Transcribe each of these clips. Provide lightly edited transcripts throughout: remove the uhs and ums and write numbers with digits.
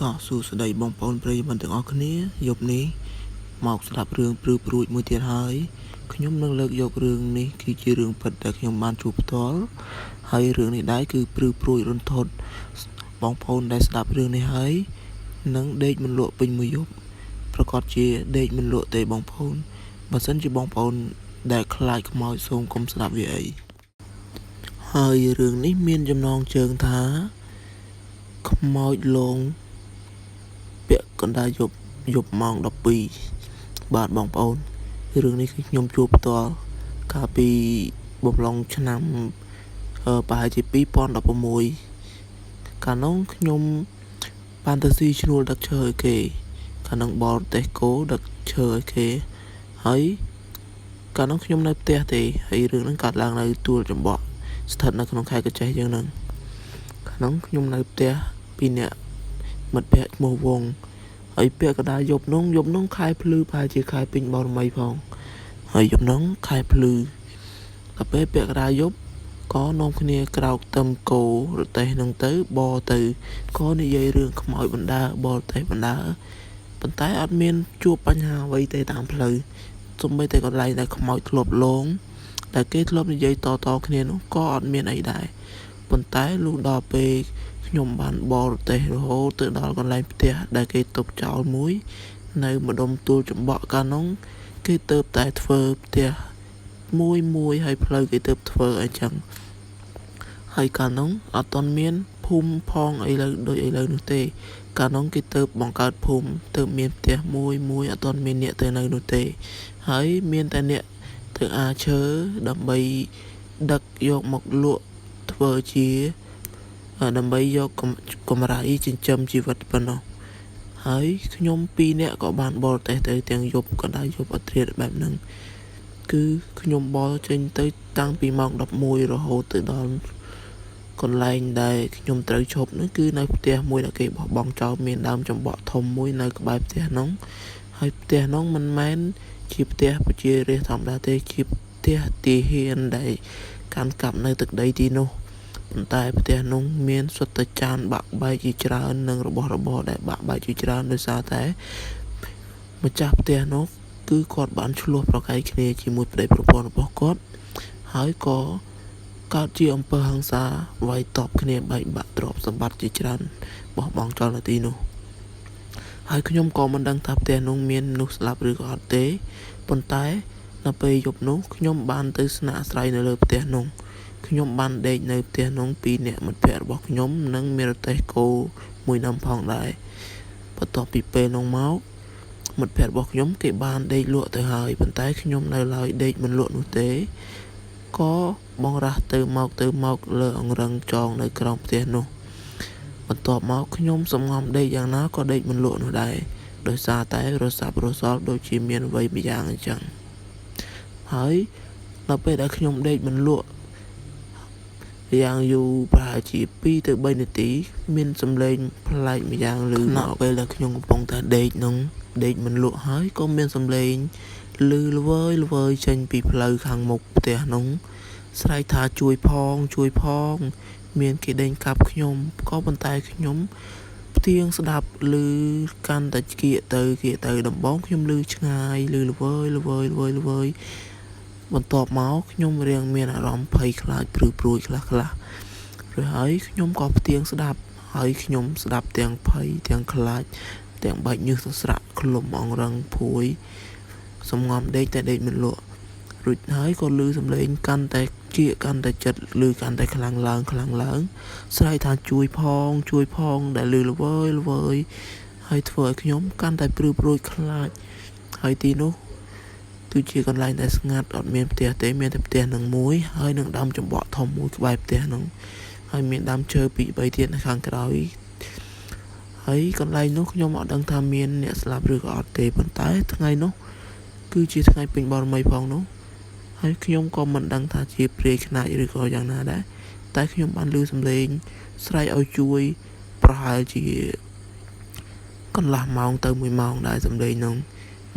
ต่อสู้สดายบองปอนប្រិយមិត្តទាំងអស់គ្នាយប់នេះមកស្ដាប់រឿងព្រឺព្រួចមួយទៀតហើយខ្ញុំនឹងលើកយករឿងនេះគឺជារឿងពិតដែលខ្ញុំបានជួបផ្ទាល់ហើយរឿងនេះដែរគឺព្រឺព្រួចរន្ធត់បងប្អូនដែលស្ដាប់រឿងនេះហើយនឹងដេកមិនលក់ពេញមួយយប់ប្រកាសជាដេកមិនលក់ទេបងប្អូនបើសិនជាបងប្អូនដែលខ្លាចខ្មោចសូមកុំស្ដាប់វាអីហើយរឿងនេះមានចំណងជើងថាខ្មោចលងពាក់កណ្ដាលយប់ម៉ោង12បាទបងប្អូនរឿងនេះគឺខ្ញុំជួបផ្ទាល់កាលពីបំឡុងឆ្នាំប្រហែលជា2016កាលនោះខ្ញុំបានទៅស៊ីឈ្នួលដឹកឈើឲ្យគេកាលនោះបរទេសគោដឹកឈើឲ្យគេហើយកាលនោះខ្ញុំនៅផ្ទះទេហើយរឿងហ្នឹងកើតឡើងនៅទួលចំបក់ស្ថិតនៅក្នុងខេត្តកញ្ចេះយ៉ាងហ្នឹងកាលនោះខ្ញុំនៅផ្ទះ2នាក់មិត្តភក្តិឈ្មោះវងហើយពាក់កណ្ដាលយប់នោះខែភ្លឺប្រហែលជាខែពេញបរមីផងហើយយប់នោះខែភ្លឺដល់ពេលពាក់កណ្ដាលយប់ក៏នាំគ្នាក្រោកទឹមគោរទេះនឹងទៅបរទៅក៏និយាយរឿងខ្មោចបណ្ដាបរទេះបណ្ដាប៉ុន្តែអត់មានជួបបញ្ហាអ្វីទេតាមផ្លូវសូម្បីតែកន្លែងដែលខ្មោចធ្លាប់លងតែគេធ្លាប់និយាយតគ្នានោះក៏អត់មានអីដែរប៉ុន្តែលុះដល់ពេលខ្ញុំបានបរទេសរហូតទៅដល់កន្លែងផ្ទះដែលគេទុកចោលមួយនៅម្ដុំទួលចំបក់កាលនោះគេទៅតែធ្វើផ្ទះមួយហើយផ្លូវគេទៅធ្វើអញ្ចឹងហើយកាលនោះអត់ទាន់មានភូមិផងអីលើដូចឥឡូវនោះទេកាលនោះគេទៅបង្កើតភូមិទៅមានផ្ទះមួយអត់ទាន់មានអ្នកទៅនៅនោះទេហើយមានតែអ្នកទៅអាឈើដើម្បីដឹកយកមកលក់ធ្វើជាដើម្បីយកកម្រៃចិញ្ចឹមជីវិតប៉ុណ្ណោះហើយខ្ញុំ2នាក់ក៏បានបរទេសទៅទាំងយប់ក៏ដែរយប់អត់ធៀបបែបហ្នឹងគឺខ្ញុំបរចេញទៅតាំងពីម៉ោង11រហូតទៅដល់កន្លែងដែលខ្ញុំត្រូវឈប់នោះគឺនៅផ្ទះមួយដែលគេបោះបង់ចោលមានដើមចំបក់ធំមួយនៅក្បែរផ្ទះនោះហើយផ្ទះនោះមិនមែនជាផ្ទះប្រជារាស្ត្រធម្មតាទេជាផ្ទះទាហានដែលកាន់កាប់នៅទឹកដីទីនោះប៉ុន្តែផ្ទះនោះមានសុទ្ធតែចានបាក់បែកជាច្រើននិងរបស់របរដែលបាក់បែកជាច្រើនដោយសារតែម្ចាស់ផ្ទះនោះគឺគាត់បានឆ្លោះប្រកែកគ្នាជាមួយប្តីប្រពន្ធរបស់គាត់ហើយក៏កើតជាអំពើហិង្សាវាយតប់គ្នាបែកបាក់ទ្រព្យសម្បត្តិជាច្រើនបោះបង់ចោលនៅទីនោះហើយខ្ញុំក៏មិនដឹងថាផ្ទះនោះមានមនុស្សស្លាប់ឬក៏អត់ទេប៉ុន្តែនៅពេលយប់នោះខ្ញុំបានទៅស្នាក់អាស្រ័យនៅលើផ្ទះនោះខ្ញុំបានដេកនៅផ្ទះនោះ2នាក់មិត្តភក្តិរបស់ខ្ញុំនិងមានរទេះគោមួយដើមផងដែរបន្ទាប់ពីពេលនោះមកមិត្តភក្តិរបស់ខ្ញុំគេបានដេកលក់ទៅហើយប៉ុន្តែខ្ញុំនៅឡើយដេកមិនលក់នោះទេក៏បងរះទៅមកលើអង្រឹងចងនៅក្រោមផ្ទះនោះបន្ទាប់មកខ្ញុំសំងំដេកយ៉ាងណាក៏ដេកមិនលក់នោះដែរដោយសារតែរសាប់រសល់ដូចជាមានអ្វីម្យ៉ាងអញ្ចឹងហើយដល់ពេលដែលខ្ញុំដេកមិនលក់យ៉ាងយូរប្រហែលជា2ទៅ3នាទីមានសំឡេងប្លែកម្យ៉ាងឮមកពេលដែលខ្ញុំកំពុងតែដេកមិនលក់ហើយក៏មានសំឡេងឮល្វើយចេញពីផ្លូវខាងមុខផ្ទះនោះស្រែកថាជួយផងមានគេដេញកាប់ខ្ញុំក៏ប៉ុន្តែខ្ញុំផ្ទៀងស្ដាប់ឮកាន់តែគៀកទៅដំបងខ្ញុំឮឆ្ងាយឮល្វើយបន្ទាប់មកខ្ញុំរៀងមានអារម្មណ៍ភ័យខ្លាចព្រឺព្រួយខ្លះរួចហើយខ្ញុំក៏ផ្ទៀងស្ដាប់ហើយខ្ញុំស្ដាប់ទាំងភ័យទាំងខ្លាចទាំងបែកញើសសស្រាក់ក្លុំអង្រឹងភួយសំងំដេកតែដេកមិនលក់រួចហើយក៏ឮសំឡេងកាន់តែគៀកកាន់តែចិត្តឮកាន់តែខ្លាំងឡើងស្រែកថាជួយផងដែលឮល្វើយហើយធ្វើឲ្យខ្ញុំកាន់តែព្រឺព្រួយខ្លាចហើយទីនោះគឺជាកន្លែងដែលស្ងាត់អត់មានផ្ទះទេមានតែផ្ទះនឹងមួយហើយនឹងដើមចំបក់ធំមួយក្បែរផ្ទះនោះហើយមានដើមឈើ2 3ទៀតនៅខាងក្រោយហើយកន្លែងនោះខ្ញុំអត់ដឹងថាមានអ្នកស្លាប់ឬក៏អត់ទេប៉ុន្តែថ្ងៃនោះគឺជាថ្ងៃពេញបរមីផងនោះហើយខ្ញុំក៏មិនដឹងថាជាព្រាយខ្នាចឬក៏យ៉ាងណាដែរតែខ្ញុំបានឮសំឡេងស្រែកឲ្យជួយប្រហែលជាកន្លះម៉ោងទៅ1ម៉ោងដែរសំឡេងនោះ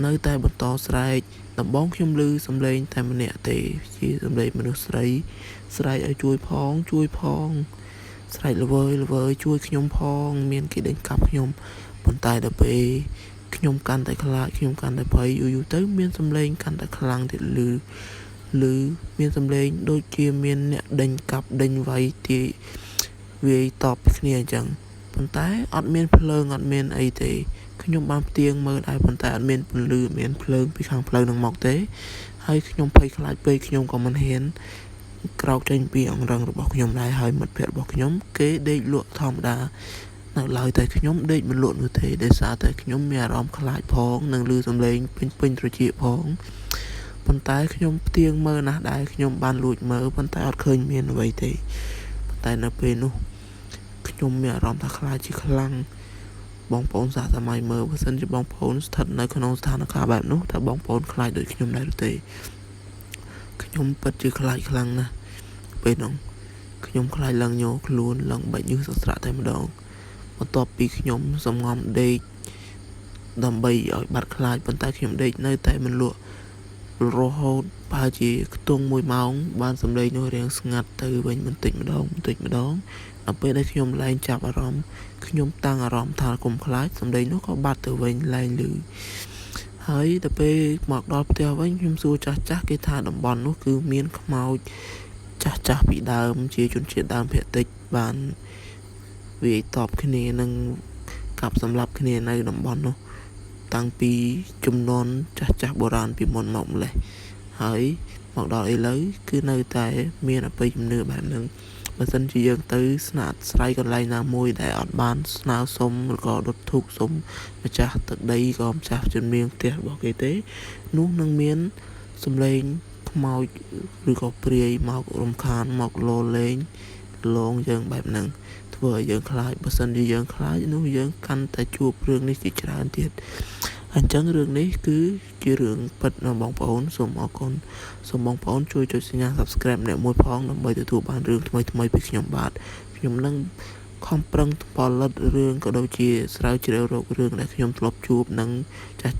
នៅតែបន្តស្រែកដំបងខ្ញុំឮសំឡេងតែម្នាក់ទេជាសំឡេងមនុស្សស្រីស្រែកឲ្យជួយផង ស្រែកល្វើយជួយខ្ញុំផងមានគេដេញកាប់ខ្ញុំប៉ុន្តែដល់ពេលខ្ញុំកាន់តែខ្លាចខ្ញុំកាន់តែភ័យយូរទៅមានសំឡេងកាន់តែខ្លាំងទៀតឬមានសំឡេងដូចជាមានអ្នកដេញកាប់ដេញវាយទាយវាយតបគ្នាអញ្ចឹងប៉ុន្តែអត់មានភ្លើងអត់មានអីទេខ្ញុំបានផ្ទៀងមើលដែរប៉ុន្តែអត់មានពន្លឺមានភ្លើងពីខាងផ្លូវនឹងមកទេហើយខ្ញុំភ័យខ្លាចពេកខ្ញុំក៏មិនហ៊ានក្រោកចេញពីអង្រឹងរបស់ខ្ញុំដែរហើយមិត្តភ័ក្តិរបស់ខ្ញុំគេដេកលក់ធម្មតានៅឡើយតែខ្ញុំដេកមិនលក់នោះទេដោយសារតែខ្ញុំមានអារម្មណ៍ខ្លាចផងនិងឮសំឡេងពេញត្រចៀកផងប៉ុន្តែខ្ញុំផ្ទៀងមើលណាស់ដែរខ្ញុំបានលួចមើលប៉ុន្តែអត់ឃើញមានអ្វីទេប៉ុន្តែនៅពេលនោះខ្ញុំមានអារម្មណ៍ថាខ្លាចជាខ្លាំងបងប្អូនសាស្ត្រសម័យមើលបើសិនជាបងប្អូនស្ថិតនៅក្នុងស្ថានភាពបែបនោះតើបងប្អូនខ្លាចដូចខ្ញុំដែរឬទេខ្ញុំពិតជាខ្លាចខ្លាំងណាស់ពេលនោះខ្ញុំខ្លាចឡើងញ័រខ្លួនឡើងបែកញើសសស្រាក់តែម្ដងបន្ទាប់ពីខ្ញុំសំងំដេកដើម្បីឲ្យបាត់ខ្លាចប៉ុន្តែខ្ញុំដេកនៅតែមិនលក់រហូតប្រហែលជាខ្ទង់1ម៉ោងបានសម្លេងនោះរៀងស្ងាត់ទៅវិញបន្តិចម្ដងដល់ពេលដែលខ្ញុំឡើងចាប់អារម្មណ៍ខ្ញុំតាំងអារម្មណ៍ថាកុំខ្លាចសម្លេងនោះក៏បាត់ទៅវិញឡើងលឺហើយដល់ពេលមកដល់ផ្ទះវិញខ្ញុំសួរចាស់គេថាតំបន់នោះគឺមានខ្មោចចាស់ពីដើមជាជនជាតិដើមភាគតិចបានវាយតបគ្នានិងកាប់សម្លាប់គ្នានៅតំបន់នោះតាំងពីជំនាន់ចាស់បុរាណពីមុនមកម្លេះហើយមកដល់ឥឡូវគឺនៅតែមានអបិយជំនឿបែបហ្នឹងបើសិនជាយើងទៅស្នាក់ស្រ័យកន្លែងណាមួយដែលអត់បានស្នើសុំឬក៏ដុតធូបសុំម្ចាស់ទឹកដីក៏ម្ចាស់ជំនាញផ្ទះរបស់គេទេនោះនឹងមានសំឡេងខ្មោចឬក៏ព្រាយមករំខានមកលោលេងលងយើងបែបហ្នឹងធ្វើឲ្យយើងខ្លាចបើសិនជាយើងខ្លាចនោះយើងកាន់តែជួបរឿងនេះជាច្រើនទៀតអញ្ចឹងរឿងនេះគឺជារឿងពិតណាបងប្អូនសូមអរគុណសូមបងប្អូនជួយចុចសញ្ញា Subscribe អ្នកមួយផងដើម្បីទទួលបានរឿងថ្មីពីខ្ញុំបាទខ្ញុំនឹងខំប្រឹងផលិតរឿងក៏ដូចជាស្រាវជ្រាវរករឿងដែលខ្ញុំធ្លាប់ជួបនិង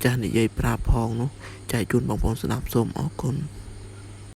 ចាស់និយាយប្រាប់ផងនោះចែកជូនបងប្អូនស្ដាប់សូមអរគុណ